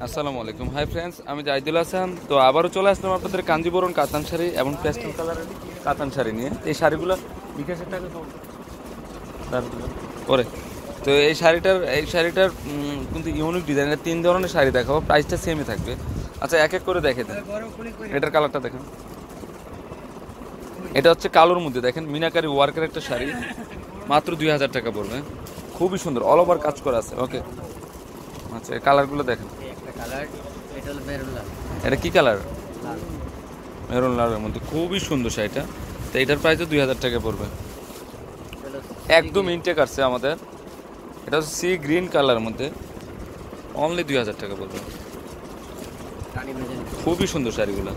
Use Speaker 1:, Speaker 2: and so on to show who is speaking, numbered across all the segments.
Speaker 1: আসসালামু আলাইকুম। Hi friends, আমি জাহিদুল হাসান। তো আবারও চলে আসলাম আপনাদের কাঞ্জিবরণ কাতান শাড়ি এবং পেস্টেল কালারের কাতান শাড়ি নিয়ে। এই শাড়িগুলো বিকাশের টাকা পরে। তো এই শাড়িটার কিন্তু ইউনিক ডিজাইনের 3 ধরনের শাড়ি দেখাবো, প্রাইসটা সেমই থাকবে। আচ্ছা, এক এক করে দেখে দেন। এটার কালারটা দেখেন, এটা হচ্ছে কালোর মধ্যে দেখেন মিনাকারি ওয়ার্কের একটা শাড়ি, মাত্র 2000 টাকা পড়বে। খুবই সুন্দর, অল ওভার কাজ করা আছে। ওকে, আচ্ছা এই কালারগুলো দেখেন। এটা কি কালার? মেরুন লালের মধ্যে খুবই সুন্দর শাড়িটা। তো এটার প্রাইসও 2000 টাকা পড়বে। একদম ইনটেক আসছে আমাদের। এটা হচ্ছে সি গ্রিন কালার মধ্যে, অনলি 2000 টাকা পড়বে। খুবই সুন্দর শাড়িগুলো।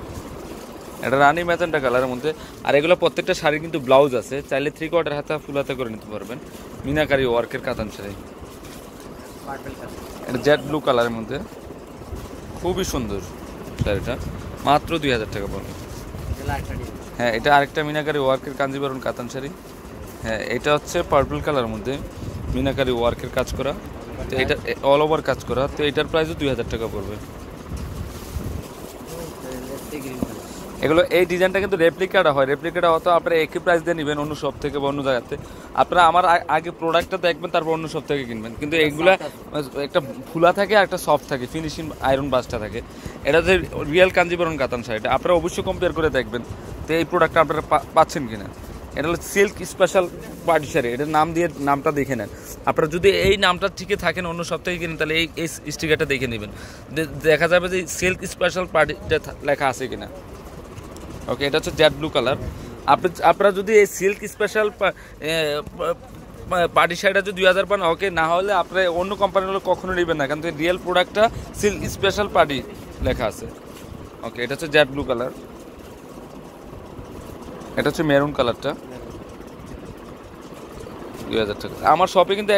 Speaker 1: এটা রানী ম্যাজেন্টা কালারের মধ্যে। আর এগুলো প্রত্যেকটা শাড়ি কিন্তু ব্লাউজ আছে, চাইলে 3/4 হাতা ফুল হাতা করে নিতে পারবেন। মিনাকারি ওয়ার্কের কাতান শাড়ি। এটা জেড ব্লু কালারের মধ্যে, খুবই সুন্দর শাড়িটা, মাত্র 2000 টাকা পড়বে। হ্যাঁ, এটা আরেকটা মিনাকারি ওয়ার্কের কাঞ্জিবরণ কাতান শাড়ি। হ্যাঁ, এটা হচ্ছে পার্পল কালারের মধ্যে মিনাকারি ওয়ার্কের কাজ করা। তো এটা অল ওভার কাজ করা। তো এটার প্রাইসও 2000 টাকা পড়বে। এগুলো এই ডিজাইনটা কিন্তু রেপ্লিকাটা হয়। রেপ্লিকাটা হয়তো আপনারা একই প্রাইস দিয়ে নেবেন অন্য শপ থেকে বা অন্য জায়গাতে। আপনারা আমার আগে প্রোডাক্টটা দেখবেন, তারপর অন্য শপ থেকে কিনবেন। কিন্তু এইগুলা একটা ফুলা থাকে আর একটা সফট থাকে, ফিনিশিং আয়রন বাসটা থাকে। এটা যে রিয়েল কাঞ্জিবরণ কাতান শাড়িটা আপনারা অবশ্যই কম্পেয়ার করে দেখবেন তো এই প্রোডাক্টটা আপনারা পাচ্ছেন কিনা। এটা হলো সিল্ক স্পেশাল পার্টি শাড়ি, এটার নাম দিয়ে নামটা দেখে নেন। আপনারা যদি এই নামটা ঠিকই থাকেন অন্য সব থেকে কিনেন, তাহলে এই স্টিকারটা দেখে নেবেন, দেখা যাবে যে সিল্ক স্পেশাল পার্টিটা লেখা আছে কিনা। ওকে, এটা হচ্ছে জেড ব্লু কালার। আপনারা যদি এই সিল্ক স্পেশাল পার্টি শাড়িটা যদি 2000 পান, ওকে, না হলে আপনার অন্য কোম্পানিগুলো কখনো নেবেন না, কারণ রিয়েল প্রোডাক্টটা সিল্ক স্পেশাল পার্টি লেখা আছে। ওকে, এটা হচ্ছে জেড ব্লু কালার। এটা হচ্ছে মেরুন কালারটা, 2000 টাকা। আমার শপে কিন্তু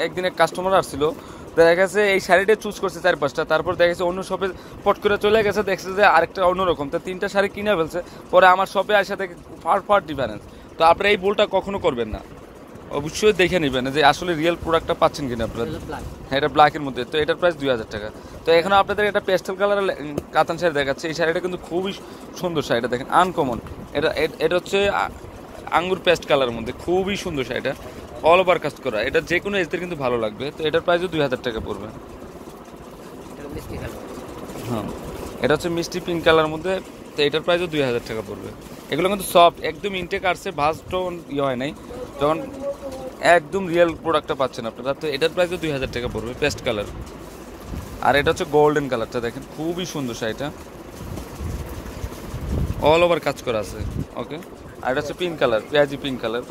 Speaker 1: একদিন এক কাস্টমার আসছিল, দেখা গেছে এই শাড়িটা চুজ করছে 4-5টা, তারপর দেখা গেছে অন্য শপে পট করে চলে গেছে, দেখছে যে আরেকটা অন্যরকম, তো 3টা শাড়ি কিনে ফেলছে। পরে আমার শপে আসা থেকে ফার ডিফারেন্স। তো আপনারা এই ভুলটা কখনো করবেন না, অবশ্যই দেখে নেবেন যে আসলে রিয়েল প্রোডাক্টটা পাচ্ছেন কিনা আপনারা। হ্যাঁ, এটা ব্ল্যাকের মধ্যে। তো এটার প্রাইস 2000 টাকা। তো এখন আপনাদের একটা পেস্টেল কালারের কাতান শাড়ি দেখাচ্ছে। এই শাড়িটা কিন্তু খুবই সুন্দর শাড়িটা, দেখেন আনকমন। এটা হচ্ছে আঙ্গুর পেস্ট কালারের মধ্যে, খুবই সুন্দর শাড়িটা, অল ওভার কাজ করা। এটা যে কোনো এজদের কিন্তু ভালো লাগবে। তো এটার প্রাইসও 2000 টাকা পড়বে। হ্যাঁ, এটা হচ্ছে মিষ্টি পিঙ্ক কালার মধ্যে। তো এটার প্রাইসও 2000 টাকা পড়বে। এগুলো কিন্তু সফট, একদম ইনটেক আসছে, ভাজটাও হয় নাই, যখন একদম রিয়েল প্রোডাক্টটা পাচ্ছেন আপনারা। তো এটার প্রাইসও 2000 টাকা পড়বে, পেস্ট কালার। আর এটা হচ্ছে গোল্ডেন কালারটা, দেখেন খুবই সুন্দর শাড়িটা, অল ওভার কাজ করা আছে। ওকে, আর এটা হচ্ছে পিঙ্ক কালার, পেঁয়াজি পিঙ্ক কালার,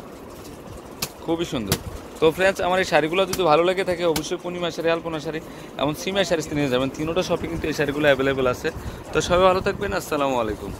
Speaker 1: খুবই সুন্দর। তো ফ্রেন্ডস, আমার এই শাড়িগুলো যদি ভালো লেগে থাকে, অবশ্যই পূর্ণিমা শাড়ি, আলপনা শাড়ি এবং সিমিয়া শাড়ি নিয়ে যাবেন। 3টা শপে কিন্তু এই শাড়িগুলো অ্যাভেলেবেল আছে। তো সবাই ভালো থাকবেন। আসসালামু আলাইকুম।